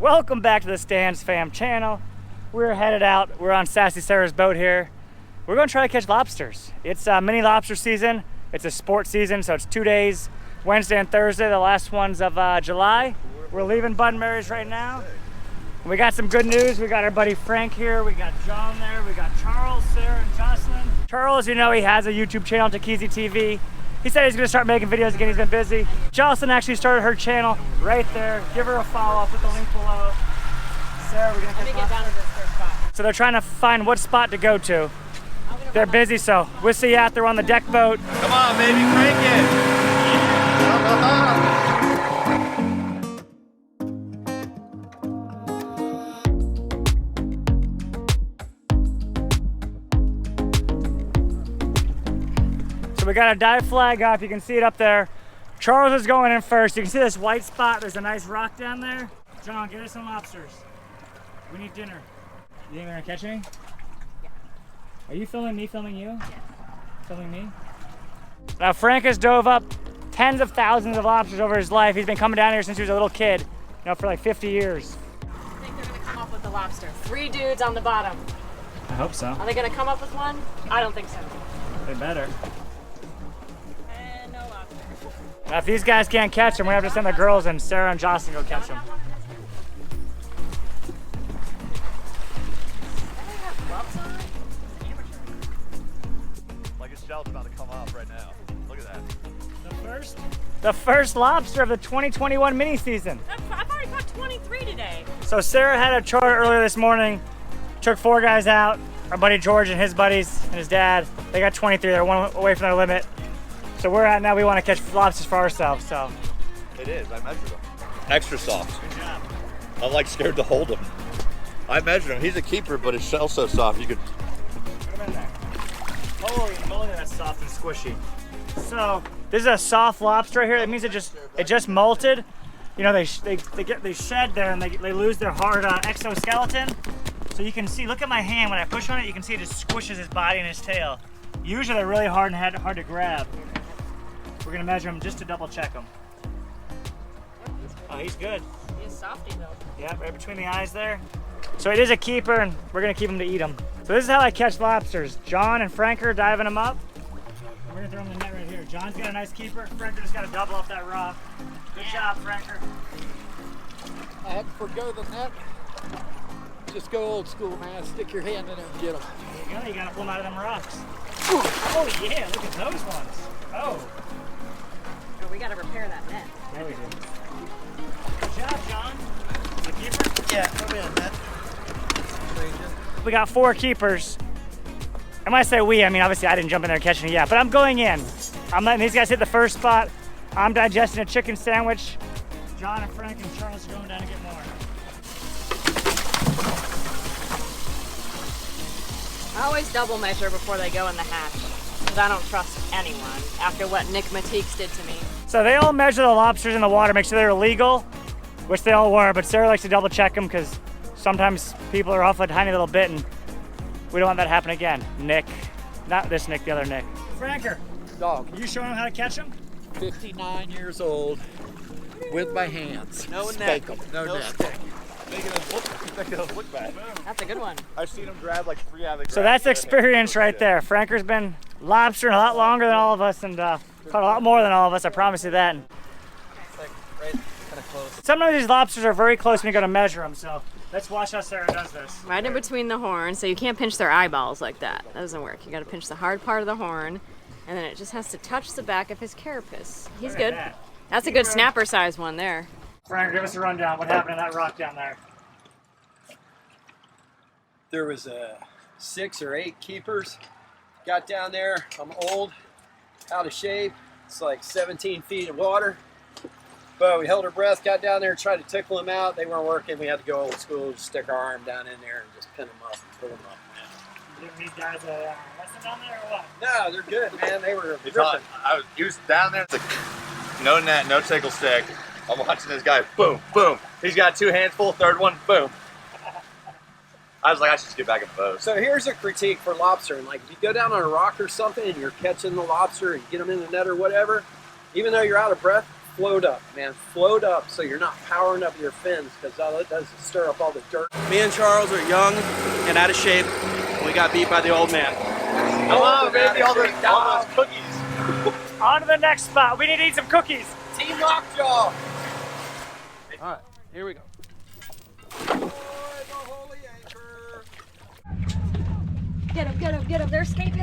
Welcome back to the StanzFam channel. We're headed out. We're on Sassy Sarah's boat here. We're going to try to catch lobsters. It's mini lobster season. It's a sport season, so it's 2 days, Wednesday and Thursday, the last ones of July. We're leaving Bud and Mary's right now. We got some good news. We got our buddy Frank here. We got John there. We got Charles, Sarah, and Jocelyn. Charles, you know, he has a YouTube channel, Takizi TV. He said he's gonna start making videos again. He's been busy. Jocelyn actually started her channel right there. Give her a follow. I'll put the link below. Sarah, we're gonna Let me get down to this first spot. So they're trying to find what spot to go to. They're busy, so we'll see you out there on the deck boat. Come on, baby, crank it. So we got a dive flag up. You can see it up there. Charles is going in first. You can see this white spot. There's a nice rock down there. John, get us some lobsters. We need dinner. You think they're gonna catch any? Yeah. Are you filming me, filming you? Yes. Filming me? Now Frank has dove up tens of thousands of lobsters over his life. He's been coming down here since he was a little kid, you know, for like 50 years. I think they're gonna come up with the lobster. 3 dudes on the bottom. I hope so. Are they gonna come up with one? I don't think so. They better. And no lobster. Now if these guys can't catch them, we have to send the girls and Sarah and Jocelyn go catch them. Like his shell's about to come off right now. Look at that. The first lobster of the 2021 mini season. I've already caught 23 today. So Sarah had a chart earlier this morning, took 4 guys out, our buddy George and his buddies and his dad. They got 23, they're 1 away from their limit. So we're at now, we want to catch lobsters for ourselves, so. It is, I measured him. Extra soft. Good job. I'm like scared to hold him. I measured him, he's a keeper, but his shell's so soft you could. Put them in there. Holy moly, that's soft and squishy. So this is a soft lobster right here. That means it just molted. You know, they shed there and they lose their hard exoskeleton. So you can see, look at my hand, when I push on it, you can see it just squishes his body and his tail. Usually they're really hard and hard to grab. We're gonna measure him just to double check him. Oh, he's good. He's softy though. Yeah, right between the eyes there. So it is a keeper and we're gonna keep him to eat him. So this is how I catch lobsters. John and Frank are diving them up. We're gonna throw him in the net right here. John's got a nice keeper. Franker just got to double off that rock. Good job, Franker. I had to forgo the net. Just go old school, man. Stick your hand in there and get them. There you go. You got to pull them out of them rocks. Oh yeah, look at those ones. Oh. Oh, we gotta repair that net. There we go. Good job, John. A keeper? Yeah, come in, man. We got 4 keepers. And when I say we, I mean obviously I didn't jump in there catching it yet, but I'm going in. I'm letting these guys hit the first spot. I'm digesting a chicken sandwich. John and Frank and Charles are going down to get more. I always double measure before they go in the hatch, because I don't trust anyone after what Nick Mateeks did to me. So they all measure the lobsters in the water, make sure they're legal, which they all were, but Sarah likes to double check them because sometimes people are off a tiny little bit and we don't want that to happen again. Nick, not this Nick, the other Nick. Franker, Dog. you showing them how to catch them? 59 years old with my hands. No Spank net. 'em. No net. stick. Making us look bad. That's a good one. I've seen him grab like 3 out of the So that's experience right there. Franker's been lobstering a lot longer than all of us and caught a lot more than all of us, I promise you that. It's like right kind of close. Sometimes these lobsters are very close when you go to measure them, so let's watch how Sarah does this. Right in between the horns, so you can't pinch their eyeballs like that. That doesn't work. You gotta pinch the hard part of the horn, and then it just has to touch the back of his carapace. He's Look at good. that. That's a good snapper size one there. Franker, give us a rundown. What happened to that rock down there? There was 6 or 8 keepers. Got down there. I'm old, out of shape. It's like 17 feet of water. But we held our breath, got down there, tried to tickle them out. They weren't working. We had to go old school, just stick our arm down in there and just pin them up and pull them up. You give these guys a lesson down there or what? No, they're good, man. They were He was down there. It's like, no net, no tickle stick. I'm watching this guy, boom, boom. He's got 2 hands full, third one, boom. I was like, I should just get back in the boat. So here's a critique for lobstering. Like if you go down on a rock or something and you're catching the lobster and you get them in the net or whatever, even though you're out of breath, float up, man. Float up so you're not powering up your fins, because all it does is stir up all the dirt. Me and Charles are young and out of shape. We got beat by the old man. Come on, baby, all those cookies. On to the next spot. We need to eat some cookies. Team Lockjaw. All right, here we go. Get him, get him, get him. They're escaping.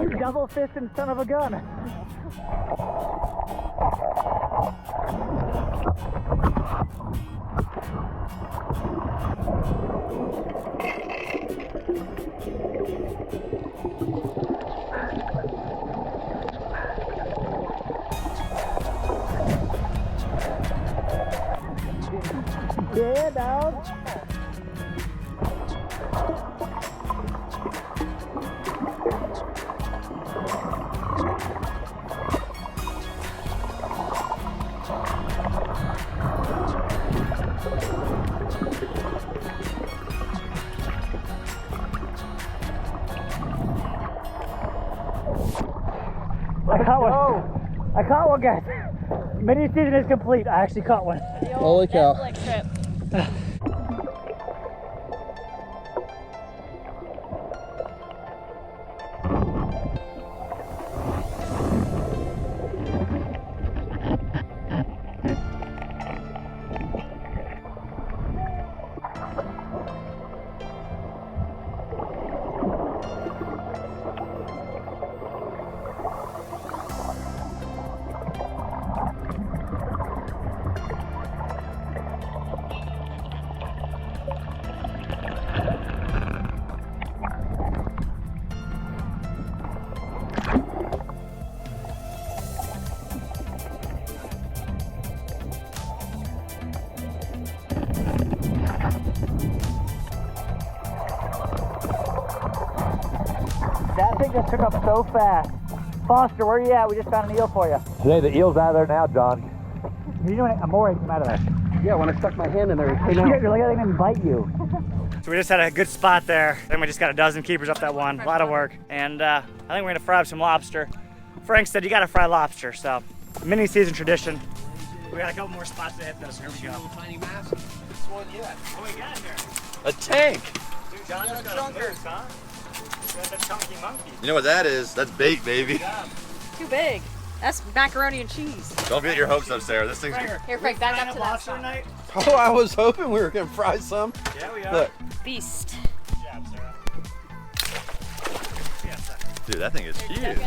You double fisting son of a gun. down. I caught one. I caught one, guys. Mini season is complete. I actually caught one. Holy cow. That thing just took up so fast. Foster, where are you at? We just found an eel for you. Hey, the eel's out of there now, John. You doing a mooring came out of there. Yeah, when I stuck my hand in there, it came out. You're like, I didn't even bite you. So we just had a good spot there. Then we just got a dozen keepers up that one. A lot of work. And I think we're gonna fry up some lobster. Frank said you gotta fry lobster, so mini season tradition. We got a couple more spots to hit though, so here we go. Tiny mass. This one yet. What we got here? A tank. Dude, John just got a moose, huh? Got the chunky monkey. You know what that is? That's bait, baby. Too big. That's macaroni and cheese. Don't get your hopes up, Sarah. This thing's Here, Frank, back up to that lobster side. tonight? Oh, I was hoping we were gonna fry some. Yeah, we are. Look. Beast. Good job, Sarah. Yes, Dude, that thing is huge.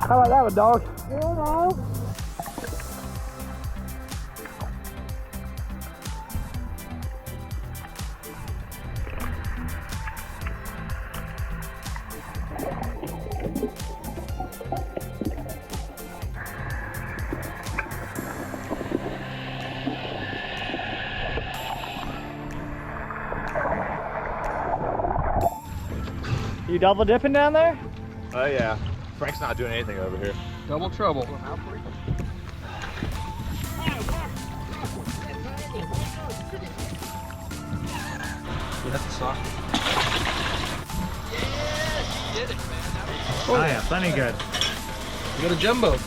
How about that one, dog? You double dipping down there? Oh yeah. Frank's not doing anything over here. Double trouble. That's a sock. Yeah, you did it, man. Oh yeah, plenty good. You got a jumbo.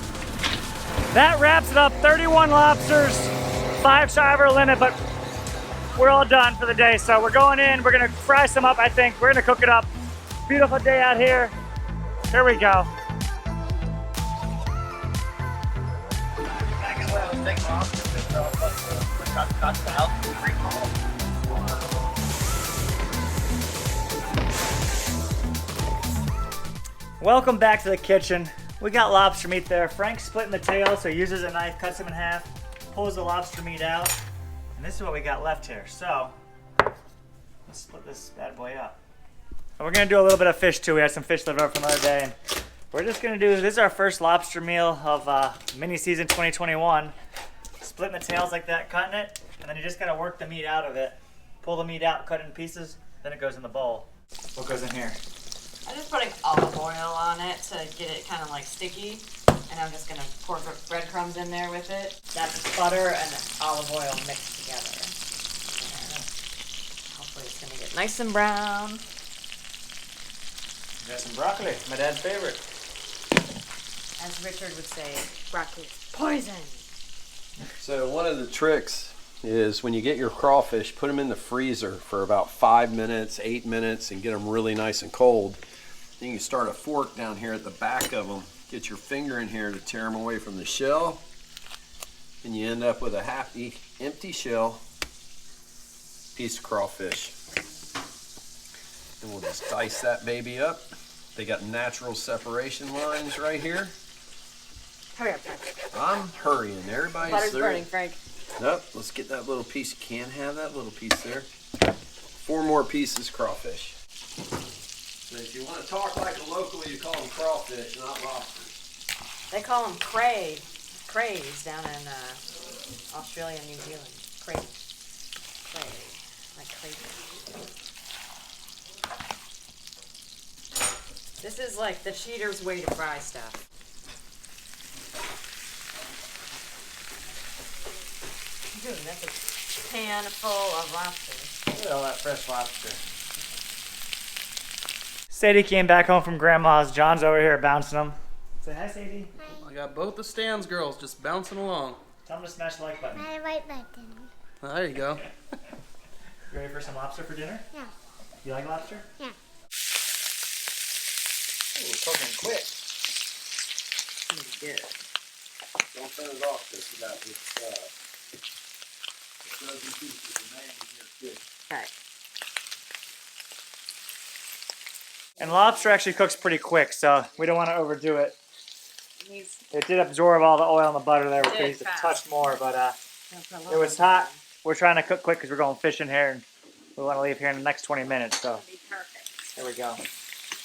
That wraps it up. 31 lobsters, 5 shy of our limit, but we're all done for the day. So we're going in, we're gonna fry some up, I think. We're gonna cook it up. Beautiful day out here. Here we go. Welcome back to the kitchen. We got lobster meat there. Frank's splitting the tail, so he uses a knife, cuts him in half, pulls the lobster meat out, and this is what we got left here. So let's split this bad boy up. And we're gonna do a little bit of fish too. We had some fish left over from the other day, and we're just gonna do, this is our first lobster meal of mini season 2021. Splitting the tails like that, cutting it, and then you just gotta work the meat out of it. Pull the meat out, cut it in pieces, then it goes in the bowl. What goes in here? I'm just putting olive oil on it to get it kind of like sticky. And I'm just gonna pour breadcrumbs in there with it. That's butter and olive oil mixed together. And hopefully it's gonna get nice and brown. Got some broccoli, my dad's favorite. As Richard would say, broccoli is poison. So one of the tricks is when you get your crawfish, put them in the freezer for about 5 minutes, 8 minutes, and get them really nice and cold. Then you start a fork down here at the back of them. Get your finger in here to tear them away from the shell. and you end up with a happy, empty shell piece of crawfish. And we'll just dice that baby up. They got natural separation lines right here. Hurry up, Frank. I'm hurrying. Everybody's Butter's there. burning, Frank. Nope, let's get that little piece. You can't have that little piece there. 4 more pieces crawfish. So if you want to talk like a local, you call them crawfish, not lobsters. They call them crays down in Australia and New Zealand. Cray. Like crayfish. This is like the cheater's way to fry stuff. Dude, that's a pan full of lobsters. Look at all that fresh lobster. Sadie came back home from grandma's. John's over here bouncing them. Say hi, Sadie. I got both the STANZ girls just bouncing along. Tell them to smash the like button. My right button. There you go. You ready for some lobster for dinner? Yeah. You like lobster? Yeah. Ooh, cooking quick. Good. Don't turn it off just about this dozen pieces remaining here too. Okay. And lobster actually cooks pretty quick, so we don't want to overdo it. Needs It did absorb all the oil and the butter there. We Did could use a fast. touch more, but a it little was bit hot. more. We're trying to cook quick because we're going fishing here, and we want to leave here in the next 20 minutes. So Be perfect. here we go.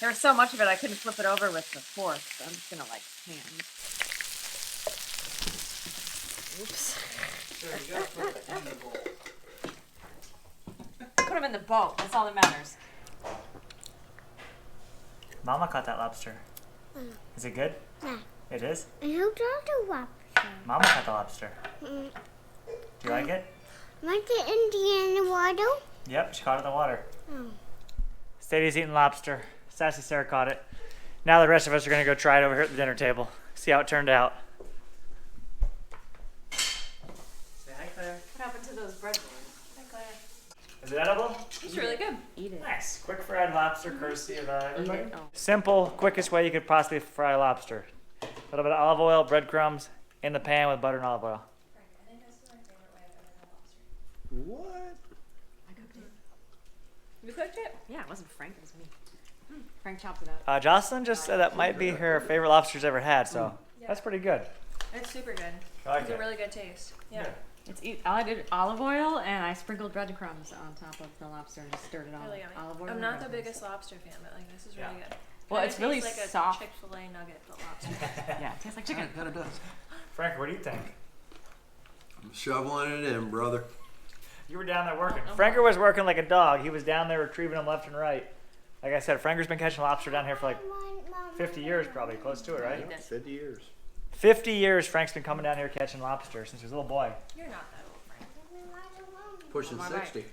There was so much of it I couldn't flip it over with the fork, so I'm just gonna like hand. Oops. Put them in the boat. That's all that matters. Mama caught that lobster. Is it good? Yeah. It is? And who got the lobster? Mama caught the lobster. Mm. Do you like it? Went to Indiana water? Yep, she caught it in the water. Oh. Sadie's eating lobster. Sassy Sarah caught it. Now the rest of us are going to go try it over here at the dinner table. See how it turned out. Say hi, Claire. What happened to those bread rolls? Hi, Claire. Is it edible? It's really good. Eat it. Nice. Quick fried lobster, courtesy of everybody. it. Oh. Simple, quickest way you could possibly fry lobster. A little bit of olive oil, breadcrumbs in the pan with butter and olive oil. What? You cooked it? Yeah, it wasn't Frank. It was me. Frank chopped it up. Jocelyn just said that might be her favorite lobster she's ever had, so that's pretty good. It's super good. I like It's it. a really good taste. Yeah. I did olive oil and I sprinkled breadcrumbs on top of the lobster and just stirred it all. Really yummy. Olive oil. I'm and not the breadcrumbs. biggest lobster fan, but like this is really good. Well, Kinda it's really tastes like soft. a Chick-fil-A nugget, but lobster. Yeah, it tastes like chicken. That it does. Frank, what do you think? I'm shoveling it in, brother. You were down there working. Franker was working like a dog. He was down there retrieving them left and right. Like I said, Franker's been catching lobster down here for like 50 years, probably close to it, right? 50 years. 50 years Frank's been coming down here catching lobster since he was a little boy. You're not that old, Frank. Pushing Am I right? 60.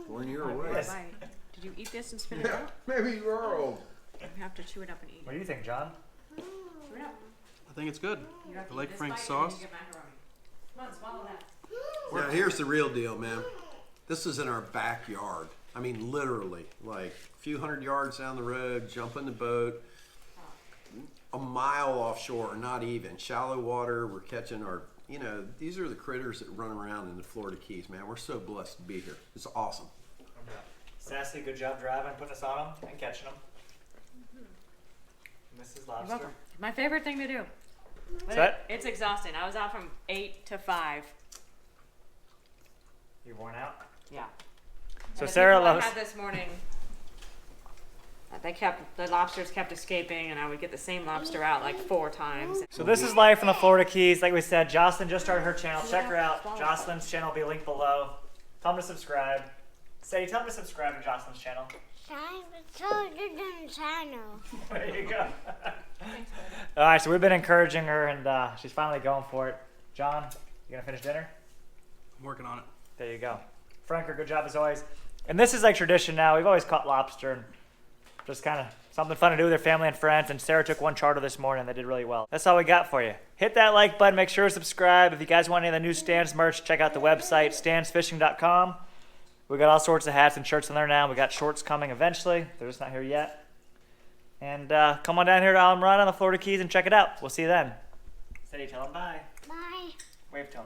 One year away. Yes. Right. Did you eat this and spit it Yeah, out? maybe you are old. You have to chew it up and eat What it. do you think, John? Chew it up. I think it's good. You have to I eat like this Frank's bite and then sauce. you get macaroni. Come on, swallow that. Now, here's the real deal, man. This is in our backyard. I mean, literally, like a few hundred yards down the road, jump in the boat, a mile offshore, not even. Shallow water, we're catching our, you know, these are the critters that run around in the Florida Keys, man. We're so blessed to be here. It's awesome. Sassy, good job driving, putting us on them and catching them. Mrs. You're Lobster. welcome. My favorite thing to do. But that- it's exhausting. I was out from 8 to 5. You worn out? Yeah. So And the Sarah people loves. I had this morning. The lobsters kept escaping, and I would get the same lobster out like 4 times. So this is life in the Florida Keys. Like we said, Jocelyn just started her channel. Check her out. Jocelyn's channel will be linked below. Tell them to subscribe. Sadie, tell them to subscribe to Jocelyn's channel. Channel. There you go. All right, so we've been encouraging her, and she's finally going for it. John, you gonna finish dinner? I'm working on it. There you go. Franker, good job as always. And this is like tradition now. We've always caught lobster and just kind of something fun to do with their family and friends. And Sarah took one charter this morning. They did really well. That's all we got for you. Hit that like button. Make sure to subscribe. If you guys want any of the new STANZ merch, check out the website, StanzFishing.com. We got all sorts of hats and shirts in there now. We got shorts coming eventually. They're just not here yet. And come on down here to Marina on the Florida Keys and check it out. We'll see you then. Teddy, tell him bye. Bye. Wave to him.